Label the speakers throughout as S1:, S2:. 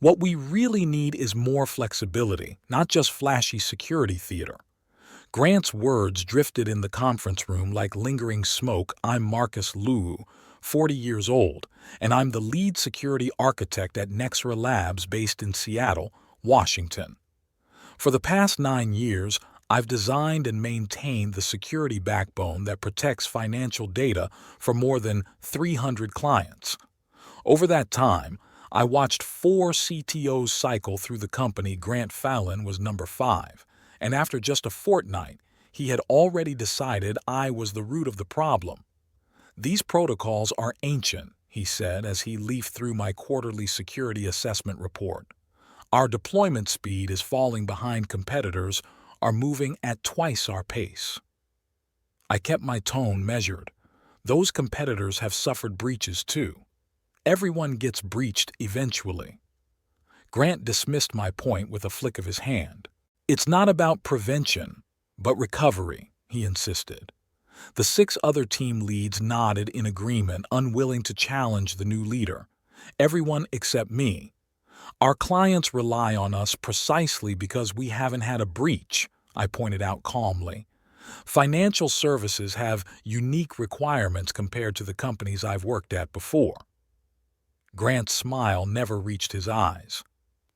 S1: What we really need is more flexibility, not just flashy security theater. Grant's words drifted in the conference room like lingering smoke. I'm Marcus Liu, 40 years old, and I'm the lead security architect at Nexera Labs based in Seattle, Washington. For the past 9 years, I've designed and maintained the security backbone that protects financial data for more than 300 clients. Over that time, I watched 4 CTOs cycle through the company. Grant Fallon was number 5, and after just a fortnight, he had already decided I was the root of the problem. These protocols are ancient, he said as he leafed through my quarterly security assessment report. Our deployment speed is falling behind competitors are moving at twice our pace. I kept my tone measured. Those competitors have suffered breaches too. Everyone gets breached eventually. Grant dismissed my point with a flick of his hand. It's not about prevention, but recovery, he insisted. The 6 other team leads nodded in agreement, unwilling to challenge the new leader. Everyone except me. Our clients rely on us precisely because we haven't had a breach, I pointed out calmly. Financial services have unique requirements compared to the companies I've worked at before. Grant's smile never reached his eyes.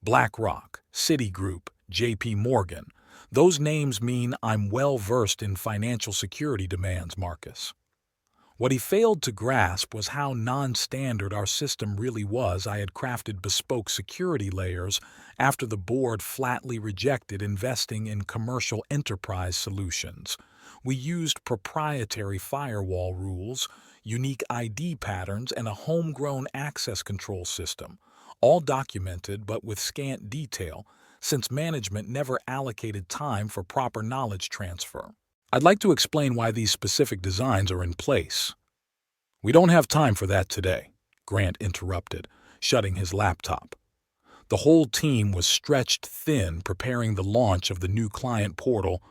S1: BlackRock, Citigroup, JP Morgan. Those names mean I'm well versed in financial security demands, Marcus. What he failed to grasp was how non-standard our system really was. I had crafted bespoke security layers after the board flatly rejected investing in commercial enterprise solutions. We used proprietary firewall rules, unique ID patterns, and a homegrown access control system, all documented but with scant detail, since management never allocated time for proper knowledge transfer. I'd like to explain why these specific designs are in place. We don't have time for that today, Grant interrupted, shutting his laptop. The whole team was stretched thin preparing the launch of the new client portal.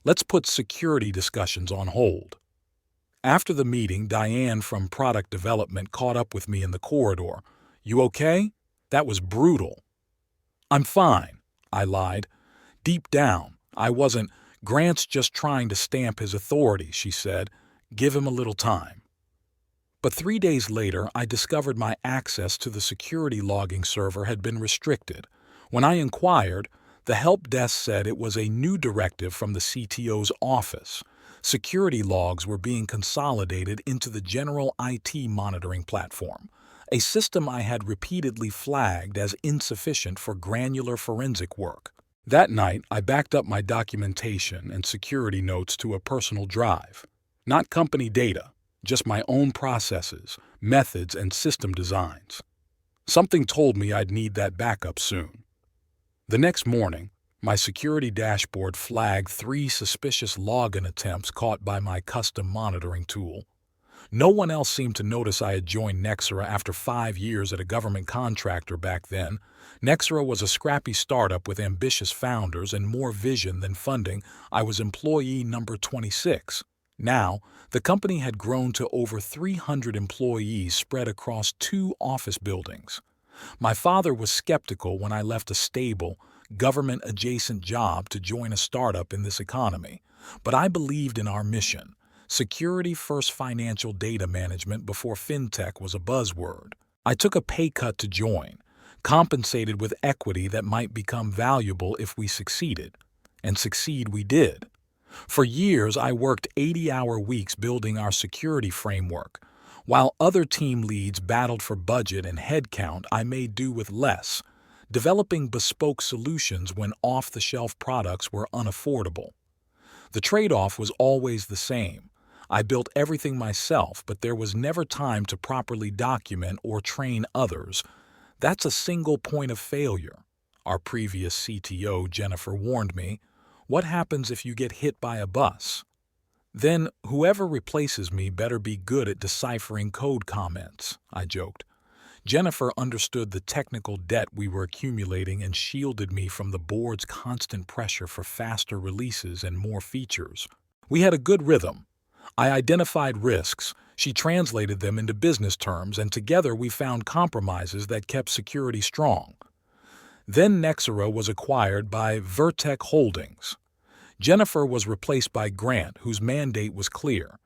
S1: Let's put security discussions on hold. After the meeting, Diane from product development caught up with me in the corridor. You okay? That was brutal. I'm fine, I lied. Deep down, I wasn't. Grant's just trying to stamp his authority, she said. Give him a little time. But 3 days later, I discovered my access to the security logging server had been restricted. When I inquired, the help desk said it was a new directive from the CTO's office. Security logs were being consolidated into the general IT monitoring platform, a system I had repeatedly flagged as insufficient for granular forensic work. That night, I backed up my documentation and security notes to a personal drive. Not company data, just my own processes, methods, and system designs. Something told me I'd need that backup soon. The next morning, my security dashboard flagged 3 suspicious login attempts caught by my custom monitoring tool. No one else seemed to notice I had joined Nexera after 5 years at a government contractor back then. Nexera was a scrappy startup with ambitious founders and more vision than funding. I was employee number 26. Now, the company had grown to over 300 employees spread across 2 office buildings. My father was skeptical when I left a stable, government-adjacent job to join a startup in this economy, but I believed in our mission. Security-first financial data management before fintech was a buzzword. I took a pay cut to join, compensated with equity that might become valuable if we succeeded. And succeed we did. For years, I worked 80-hour weeks building our security framework. While other team leads battled for budget and headcount, I made do with less, developing bespoke solutions when off-the-shelf products were unaffordable. The trade-off was always the same. I built everything myself, but there was never time to properly document or train others. That's a single point of failure. Our previous CTO, Jennifer, warned me. What happens if you get hit by a bus? Then whoever replaces me better be good at deciphering code comments, I joked. Jennifer understood the technical debt we were accumulating and shielded me from the board's constant pressure for faster releases and more features. We had a good rhythm. I identified risks, she translated them into business terms, and together we found compromises that kept security strong. Then Nexera was acquired by Vertec Holdings. Jennifer was replaced by Grant, whose mandate was clear: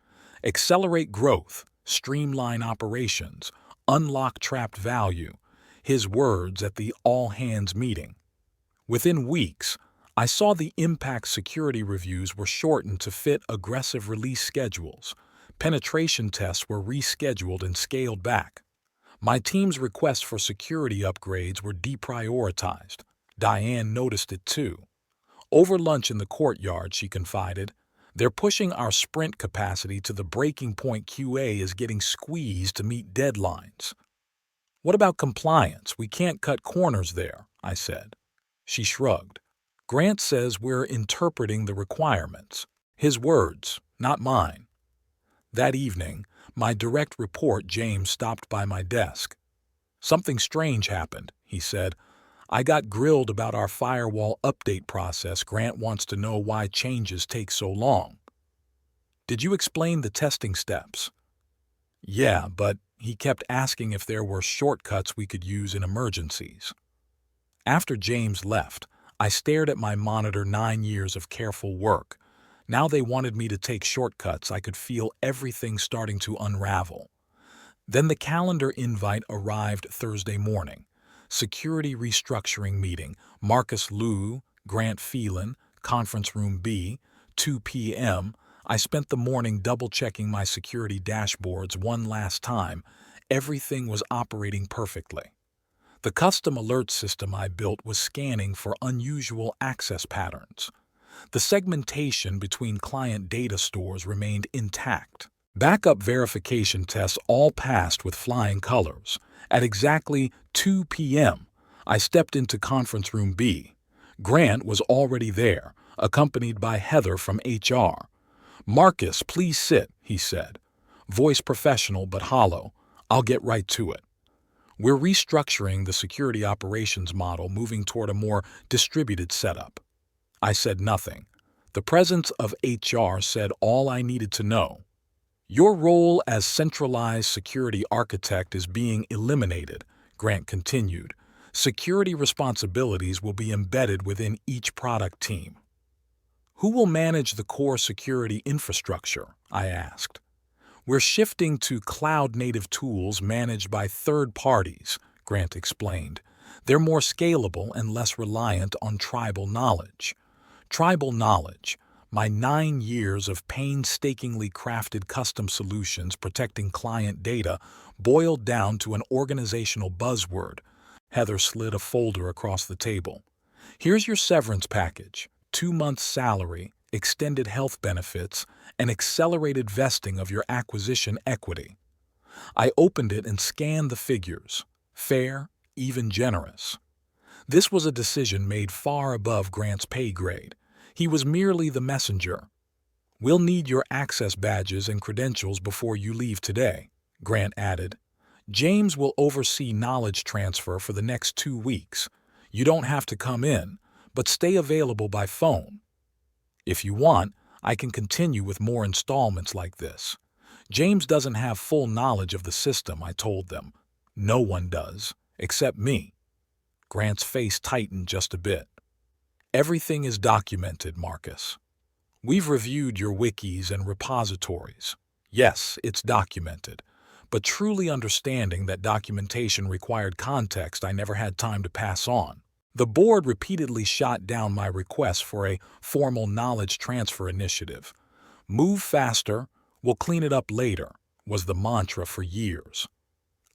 S1: accelerate growth, streamline operations, unlock trapped value. His words at the all-hands meeting. Within weeks, I saw the impact security reviews were shortened to fit aggressive release schedules. Penetration tests were rescheduled and scaled back. My team's requests for security upgrades were deprioritized. Diane noticed it too. Over lunch in the courtyard, she confided, "They're pushing our sprint capacity to the breaking point. QA is getting squeezed to meet deadlines." "What about compliance? We can't cut corners there," I said. She shrugged. "Grant says we're interpreting the requirements." His words, not mine. That evening, my direct report, James, stopped by my desk. "Something strange happened," he said. "I got grilled about our firewall update process. Grant wants to know why changes take so long." "Did you explain the testing steps?" "Yeah, but he kept asking if there were shortcuts we could use in emergencies." After James left, I stared at my monitor. 9 years of careful work. Now they wanted me to take shortcuts. I could feel everything starting to unravel. Then the calendar invite arrived Thursday morning. Security restructuring meeting, Marcus Liu, Grant Phelan, conference room B, 2 p.m. I spent the morning double-checking my security dashboards one last time. Everything was operating perfectly. The custom alert system I built was scanning for unusual access patterns. The segmentation between client data stores remained intact. Backup verification tests all passed with flying colors. At exactly 2 p.m., I stepped into conference room B. Grant was already there, accompanied by Heather from HR. "Marcus, please sit," he said. Voice professional but hollow. "I'll get right to it. We're restructuring the security operations model, moving toward a more distributed setup." I said nothing. The presence of HR said all I needed to know. "Your role as centralized security architect is being eliminated," Grant continued. "Security responsibilities will be embedded within each product team." "Who will manage the core security infrastructure?" I asked. "We're shifting to cloud-native tools managed by third parties," Grant explained. "They're more scalable and less reliant on tribal knowledge." Tribal knowledge. My 9 years of painstakingly crafted custom solutions protecting client data boiled down to an organizational buzzword. Heather slid a folder across the table. "Here's your severance package, 2 months' salary, extended health benefits, and accelerated vesting of your acquisition equity." I opened it and scanned the figures. Fair, even generous. This was a decision made far above Grant's pay grade. He was merely the messenger. "We'll need your access badges and credentials before you leave today," Grant added. "James will oversee knowledge transfer for the next 2 weeks. You don't have to come in, but stay available by phone. If you want, I can continue with more installments like this." "James doesn't have full knowledge of the system," I told them. "No one does, except me." Grant's face tightened just a bit. "Everything is documented, Marcus. We've reviewed your wikis and repositories. Yes, it's documented. But truly understanding that documentation required context I never had time to pass on. The board repeatedly shot down my request for a formal knowledge transfer initiative. Move faster, we'll clean it up later, was the mantra for years.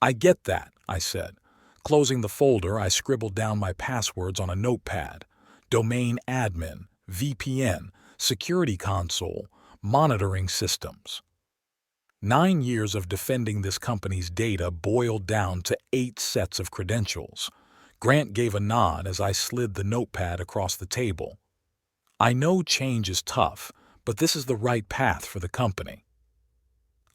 S1: "I get that," I said. Closing the folder, I scribbled down my passwords on a notepad. Domain admin, VPN, security console, monitoring systems. 9 years of defending this company's data boiled down to 8 sets of credentials. Grant gave a nod as I slid the notepad across the table. "I know change is tough, but this is the right path for the company."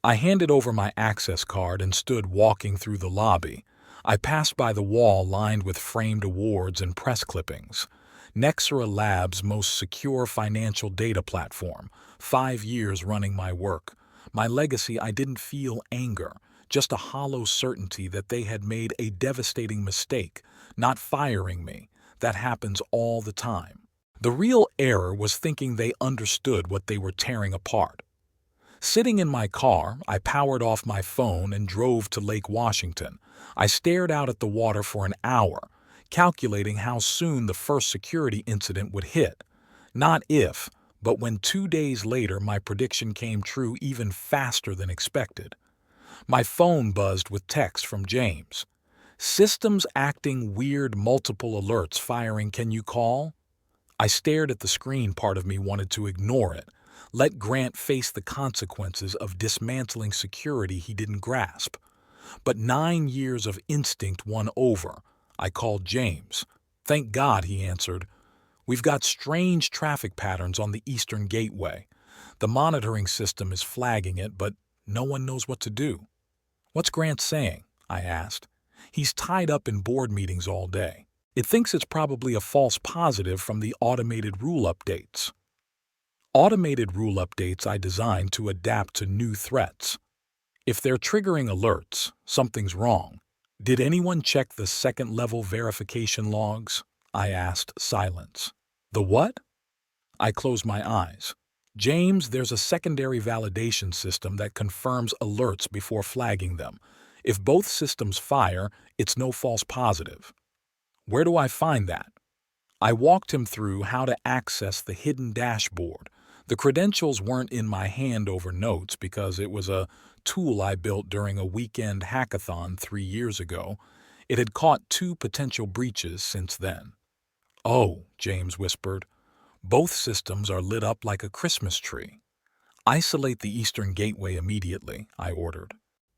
S1: I handed over my access card and stood walking through the lobby. I passed by the wall lined with framed awards and press clippings. Nexera Labs' most secure financial data platform, 5 years running my work. My legacy, I didn't feel anger, just a hollow certainty that they had made a devastating mistake, not firing me. That happens all the time. The real error was thinking they understood what they were tearing apart. Sitting in my car, I powered off my phone and drove to Lake Washington. I stared out at the water for an hour, calculating how soon the first security incident would hit. Not if, but when 2 days later my prediction came true even faster than expected. My phone buzzed with text from James. "Systems acting weird, multiple alerts firing, can you call?" I stared at the screen. Part of me wanted to ignore it. Let Grant face the consequences of dismantling security he didn't grasp. But 9 years of instinct won over. I called James. "Thank God," he answered. "We've got strange traffic patterns on the Eastern Gateway. The monitoring system is flagging it, but no one knows what to do." "What's Grant saying?" I asked. "He's tied up in board meetings all day. It thinks it's probably a false positive from the automated rule updates." Automated rule updates I designed to adapt to new threats. If they're triggering alerts, something's wrong. "Did anyone check the second-level verification logs?" I asked. Silence. "The what?" I closed my eyes. "James, there's a secondary validation system that confirms alerts before flagging them. If both systems fire, it's no false positive." "Where do I find that?" I walked him through how to access the hidden dashboard. The credentials weren't in my hand over notes because it was a tool I built during a weekend hackathon 3 years ago. It had caught 2 potential breaches since then. "Oh," James whispered. "Both systems are lit up like a Christmas tree." "Isolate the Eastern Gateway immediately," I ordered.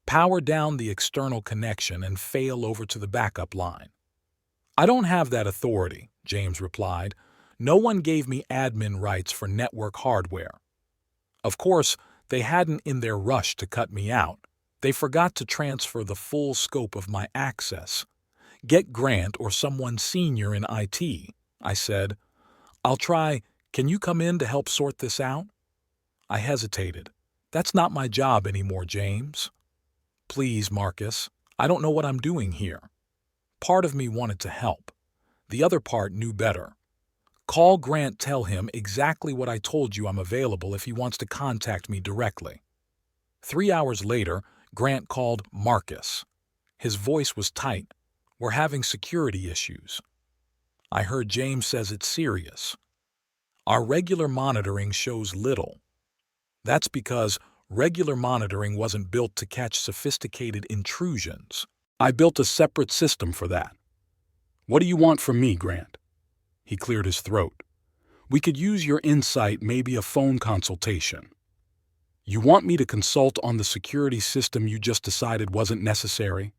S1: "Power down the external connection and fail over to the backup line." "I don't have that authority," James replied. "No one gave me admin rights for network hardware." Of course, they hadn't in their rush to cut me out. They forgot to transfer the full scope of my access. "Get Grant or someone senior in IT," I said. "I'll try. Can you come in to help sort this out?" I hesitated. "That's not my job anymore, James." "Please, Marcus. I don't know what I'm doing here." Part of me wanted to help. The other part knew better. "Call Grant, tell him exactly what I told you. I'm available if he wants to contact me directly." 3 hours later, Grant called. "Marcus." His voice was tight. "We're having security issues." I heard James says it's serious. "Our regular monitoring shows little." "That's because regular monitoring wasn't built to catch sophisticated intrusions. I built a separate system for that." "What do you want from me, Grant?" He cleared his throat. "We could use your insight, maybe a phone consultation." "You want me to consult on the security system you just decided wasn't necessary?"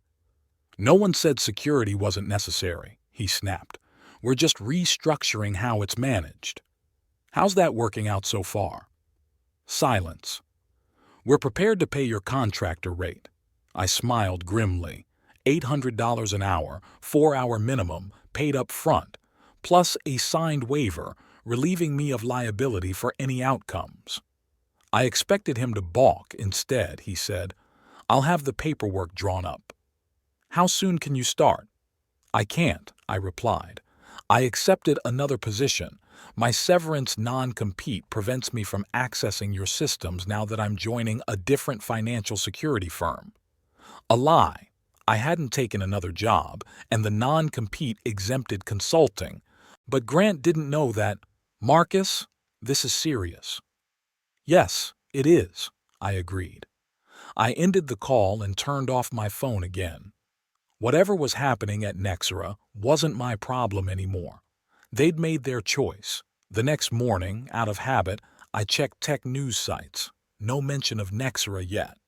S1: "No one said security wasn't necessary," he snapped. "We're just restructuring how it's managed." "How's that working out so far?" Silence. "We're prepared to pay your contractor rate." I smiled grimly. $800 an hour, 4-hour minimum, paid up front, plus a signed waiver relieving me of liability for any outcomes. I expected him to balk. Instead, he said, "I'll have the paperwork drawn up." "How soon can you start?" "I can't," I replied. "I accepted another position. My severance non-compete prevents me from accessing your systems now that I'm joining a different financial security firm." A lie. I hadn't taken another job, and the non-compete exempted consulting. But Grant didn't know that. "Marcus, this is serious." "Yes, it is," I agreed. I ended the call and turned off my phone again. Whatever was happening at Nexera wasn't my problem anymore. They'd made their choice. The next morning, out of habit, I checked tech news sites. No mention of Nexera yet.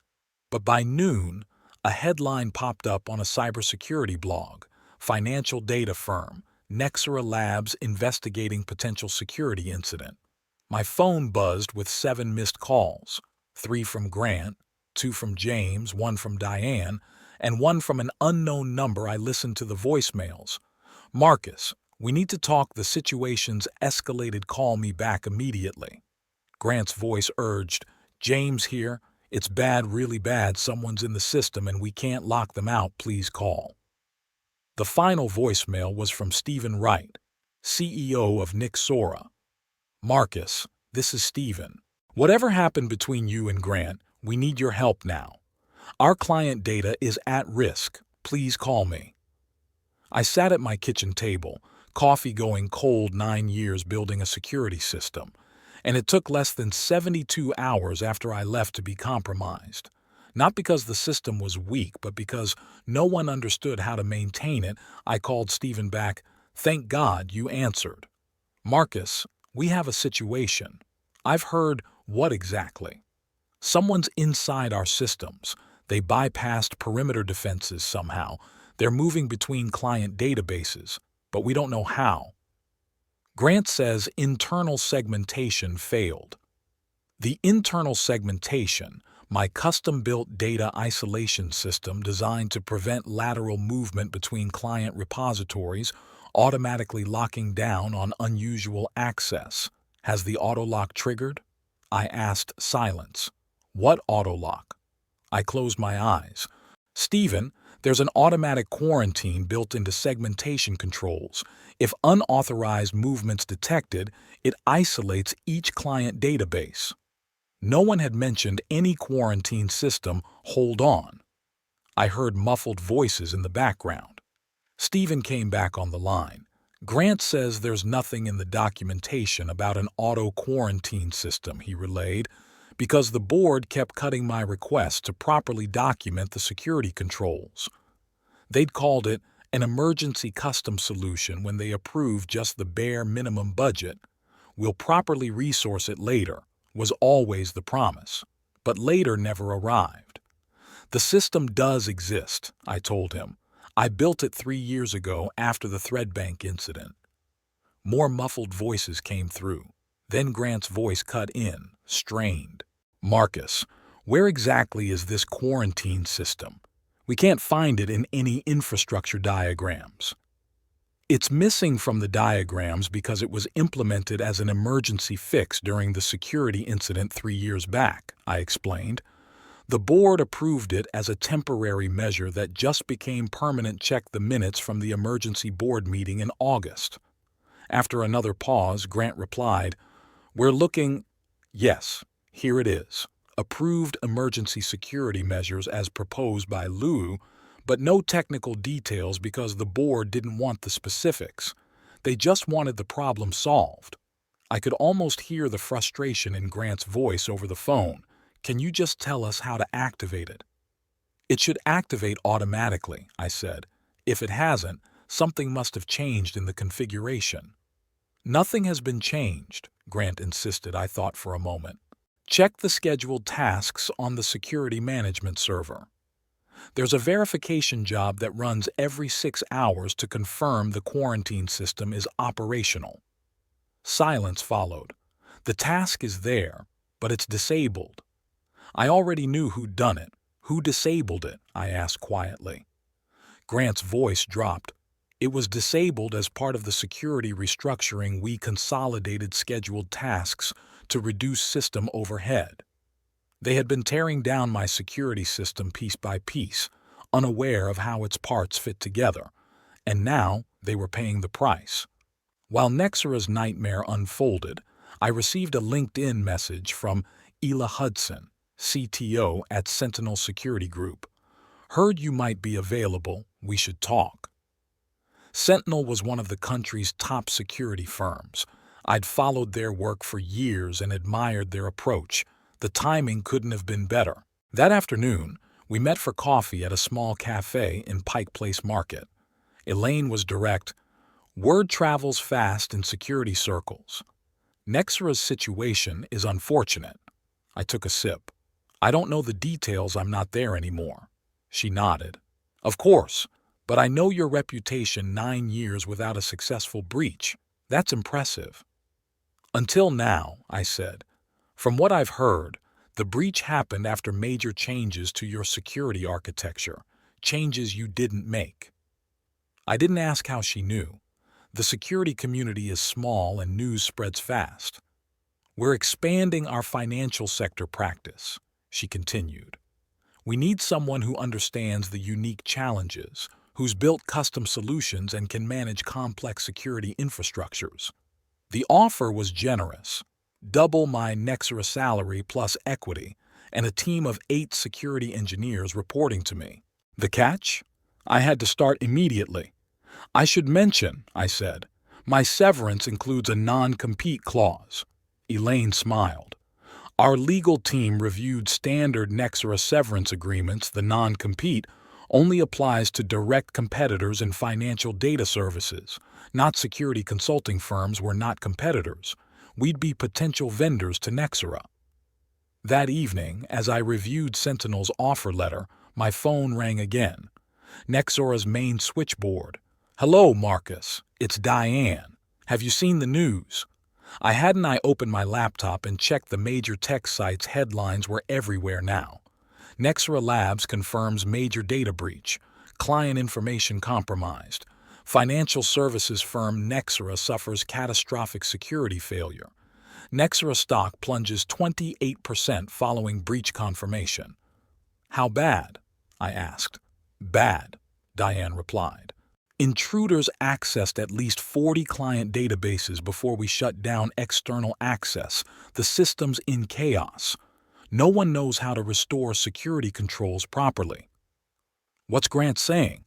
S1: But by noon, a headline popped up on a cybersecurity blog. "Financial data firm, Nexera Labs investigating potential security incident." My phone buzzed with 7 missed calls, 3 from Grant, 2 from James, 1 from Diane, and 1 from an unknown number. I listened to the voicemails. "Marcus, we need to talk. The situation's escalated. Call me back immediately." Grant's voice urged. "James here. It's bad, really bad. Someone's in the system and we can't lock them out. Please call." The final voicemail was from Stephen Wright. CEO of Nixora. Marcus, this is Stephen. Whatever happened between you and Grant, we need your help now. Our client data is at risk. Please call me. I sat at my kitchen table, coffee going cold, 9 years building a security system, and it took less than 72 hours after I left to be compromised. Not because the system was weak, but because no one understood how to maintain it. I called Stephen back. Thank God you answered. Marcus, we have a situation. I've heard. What exactly? Someone's inside our systems. They bypassed perimeter defenses somehow. They're moving between client databases, but we don't know how. Grant says internal segmentation failed. The internal segmentation, my custom-built data isolation system designed to prevent lateral movement between client repositories, automatically locking down on unusual access. Has the auto-lock triggered? I asked. Silence. What auto-lock? I closed my eyes. Stephen, there's an automatic quarantine built into segmentation controls. If unauthorized movements detected, it isolates each client database. No one had mentioned any quarantine system. Hold on. I heard muffled voices in the background. Stephen came back on the line. Grant says there's nothing in the documentation about an auto-quarantine system, he relayed, because the board kept cutting my request to properly document the security controls. They'd called it an emergency custom solution when they approved just the bare minimum budget. We'll properly resource it later, was always the promise, but later never arrived. The system does exist, I told him. I built it 3 years ago after the ThreadBank incident. More muffled voices came through. Then Grant's voice cut in, strained. Marcus, where exactly is this quarantine system? We can't find it in any infrastructure diagrams. It's missing from the diagrams because it was implemented as an emergency fix during the security incident 3 years back, I explained. The board approved it as a temporary measure that just became permanent. Check the minutes from the emergency board meeting in August. After another pause, Grant replied, We're looking. Yes, here it is. Approved emergency security measures as proposed by Lou, but no technical details because the board didn't want the specifics. They just wanted the problem solved. I could almost hear the frustration in Grant's voice over the phone. Can you just tell us how to activate it? It should activate automatically, I said. If it hasn't, something must have changed in the configuration. Nothing has been changed, Grant insisted. I thought for a moment. Check the scheduled tasks on the security management server. There's a verification job that runs every 6 hours to confirm the quarantine system is operational. Silence followed. The task is there, but it's disabled. I already knew who'd done it. Who disabled it? I asked quietly. Grant's voice dropped. It was disabled as part of the security restructuring. We consolidated scheduled tasks to reduce system overhead. They had been tearing down my security system piece by piece, unaware of how its parts fit together, and now they were paying the price. While Nexora's nightmare unfolded, I received a LinkedIn message from Ela Hudson, CTO at Sentinel Security Group. Heard you might be available. We should talk. Sentinel was one of the country's top security firms. I'd followed their work for years and admired their approach. The timing couldn't have been better. That afternoon, we met for coffee at a small cafe in Pike Place Market. Elaine was direct. Word travels fast in security circles. Nexora's situation is unfortunate. I took a sip. I don't know the details. I'm not there anymore. She nodded. Of course, but I know your reputation. 9 years without a successful breach. That's impressive. Until now, I said. From what I've heard, the breach happened after major changes to your security architecture, changes you didn't make. I didn't ask how she knew. The security community is small and news spreads fast. We're expanding our financial sector practice, she continued. We need someone who understands the unique challenges, who's built custom solutions and can manage complex security infrastructures. The offer was generous: double my Nexera salary plus equity, and a team of 8 security engineers reporting to me. The catch? I had to start immediately. I should mention, I said, my severance includes a non-compete clause. Elaine smiled. Our legal team reviewed standard Nexera severance agreements. The non-compete only applies to direct competitors in financial data services, not security consulting firms. We're not competitors. We'd be potential vendors to Nexera. That evening, as I reviewed Sentinel's offer letter, my phone rang again. Nexera's main switchboard. Hello, Marcus. It's Diane. Have you seen the news? I opened my laptop and checked the major tech sites. Headlines were everywhere now. Nexera Labs confirms major data breach. Client information compromised. Financial services firm Nexera suffers catastrophic security failure. Nexera stock plunges 28% following breach confirmation. How bad? I asked. Bad, Diane replied. Intruders accessed at least 40 client databases before we shut down external access. The system's in chaos. No one knows how to restore security controls properly. What's Grant saying?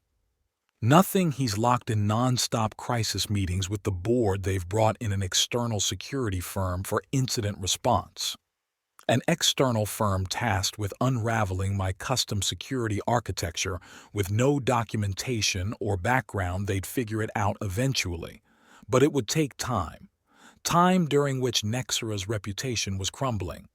S1: Nothing. He's locked in non-stop crisis meetings with the board. They've brought in an external security firm for incident response. An external firm tasked with unraveling my custom security architecture. With no documentation or background, they'd figure it out eventually. But it would take time. Time during which Nexera's reputation was crumbling.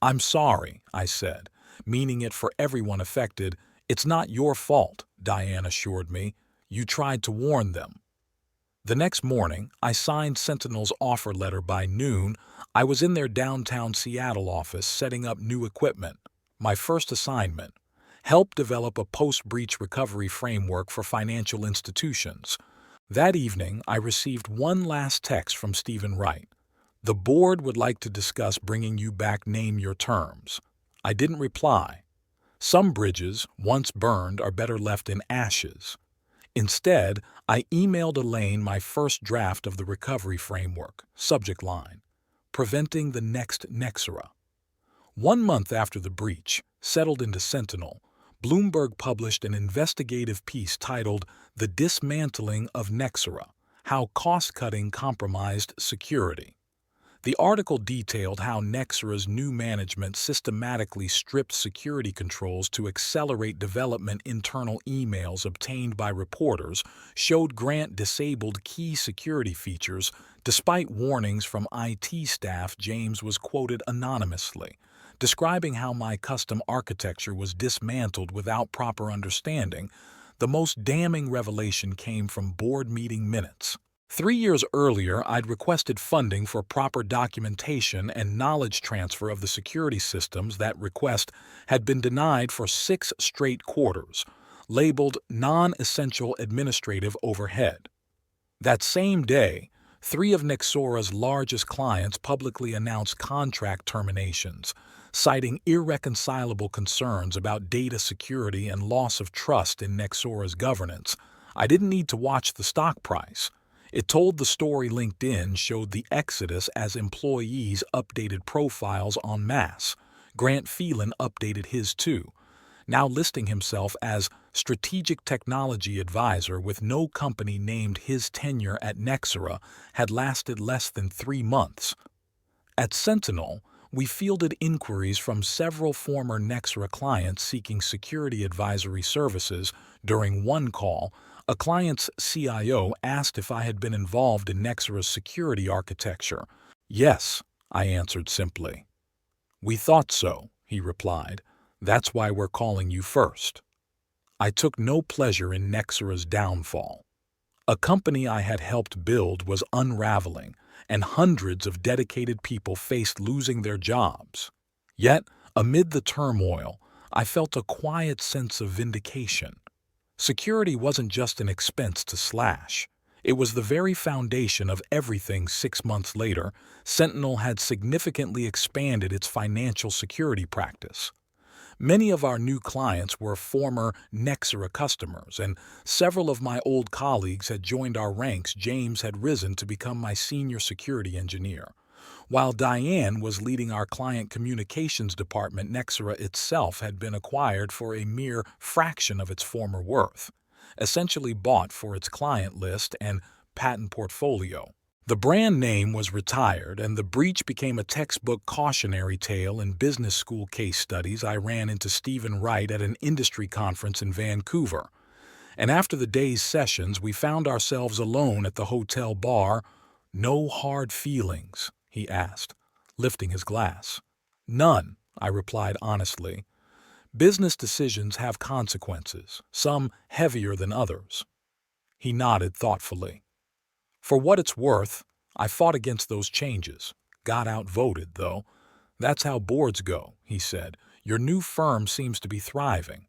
S1: I'm sorry, I said, meaning it for everyone affected. It's not your fault, Diane assured me. You tried to warn them. The next morning, I signed Sentinel's offer letter. By noon, I was in their downtown Seattle office setting up new equipment. My first assignment: help develop a post-breach recovery framework for financial institutions. That evening, I received one last text from Stephen Wright. The board would like to discuss bringing you back. Name your terms. I didn't reply. Some bridges, once burned, are better left in ashes. Instead, I emailed Elaine my first draft of the recovery framework. Subject line: preventing the next Nexera. 1 month after the breach settled into Sentinel, Bloomberg published an investigative piece titled "The Dismantling of Nexera: How Cost-Cutting Compromised Security." The article detailed how Nexera's new management systematically stripped security controls to accelerate development. Internal emails obtained by reporters showed Grant disabled key security features. Despite warnings from IT staff, James was quoted anonymously, describing how my custom architecture was dismantled without proper understanding. The most damning revelation came from board meeting minutes. 3 years earlier, I'd requested funding for proper documentation and knowledge transfer of the security systems. That request had been denied for 6 straight quarters, labeled non-essential administrative overhead. That same day, 3 of Nexera's largest clients publicly announced contract terminations, citing irreconcilable concerns about data security and loss of trust in Nexera's governance. I didn't need to watch the stock price. It told the story. LinkedIn showed the exodus as employees updated profiles en masse. Grant Phelan updated his too, now listing himself as Strategic Technology Advisor with no company named. His tenure at Nexera had lasted less than 3 months. At Sentinel, we fielded inquiries from several former Nexera clients seeking security advisory services. During one call, a client's CIO asked if I had been involved in Nexera's security architecture. Yes, I answered simply. We thought so, he replied. That's why we're calling you first. I took no pleasure in Nexera's downfall. A company I had helped build was unraveling, and hundreds of dedicated people faced losing their jobs. Yet, amid the turmoil, I felt a quiet sense of vindication. Security wasn't just an expense to slash. It was the very foundation of everything. 6 months later, Sentinel had significantly expanded its financial security practice. Many of our new clients were former Nexera customers, and several of my old colleagues had joined our ranks. James had risen to become my senior security engineer, while Diane was leading our client communications department. Nexera itself had been acquired for a mere fraction of its former worth, essentially bought for its client list and patent portfolio. The brand name was retired, and the breach became a textbook cautionary tale in business school case studies. I ran into Stephen Wright at an industry conference in Vancouver, and after the day's sessions, we found ourselves alone at the hotel bar. "No hard feelings?" he asked, lifting his glass. "None," I replied honestly. "Business decisions have consequences, some heavier than others." He nodded thoughtfully. "For what it's worth, I fought against those changes. Got outvoted, though. That's how boards go," he said. "Your new firm seems to be thriving."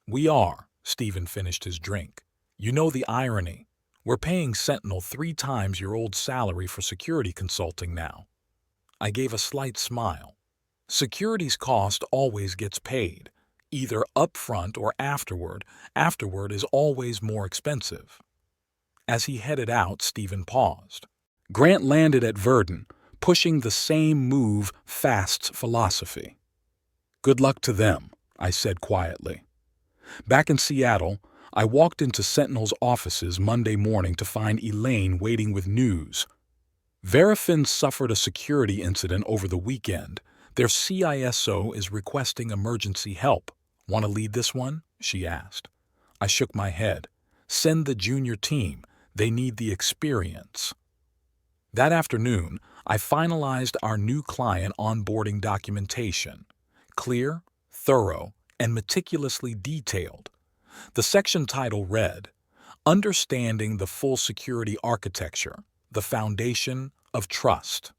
S1: "We are," Stephen finished his drink. "You know the irony. We're paying Sentinel 3 times your old salary for security consulting now." I gave a slight smile. Security's cost always gets paid, either upfront or afterward. Afterward is always more expensive. As he headed out, Stephen paused. Grant landed at Verdun, pushing the same move fast's philosophy. "Good luck to them," I said quietly. Back in Seattle, I walked into Sentinel's offices Monday morning to find Elaine waiting with news. Verafin suffered a security incident over the weekend. Their CISO is requesting emergency help. "Want to lead this one?" she asked. I shook my head. "Send the junior team. They need the experience." That afternoon, I finalized our new client onboarding documentation. Clear, thorough, and meticulously detailed. The section title read, "Understanding the Full Security Architecture, the Foundation of Trust."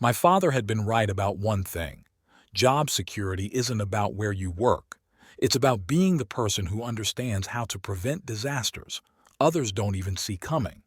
S1: My father had been right about one thing. Job security isn't about where you work. It's about being the person who understands how to prevent disasters others don't even see coming.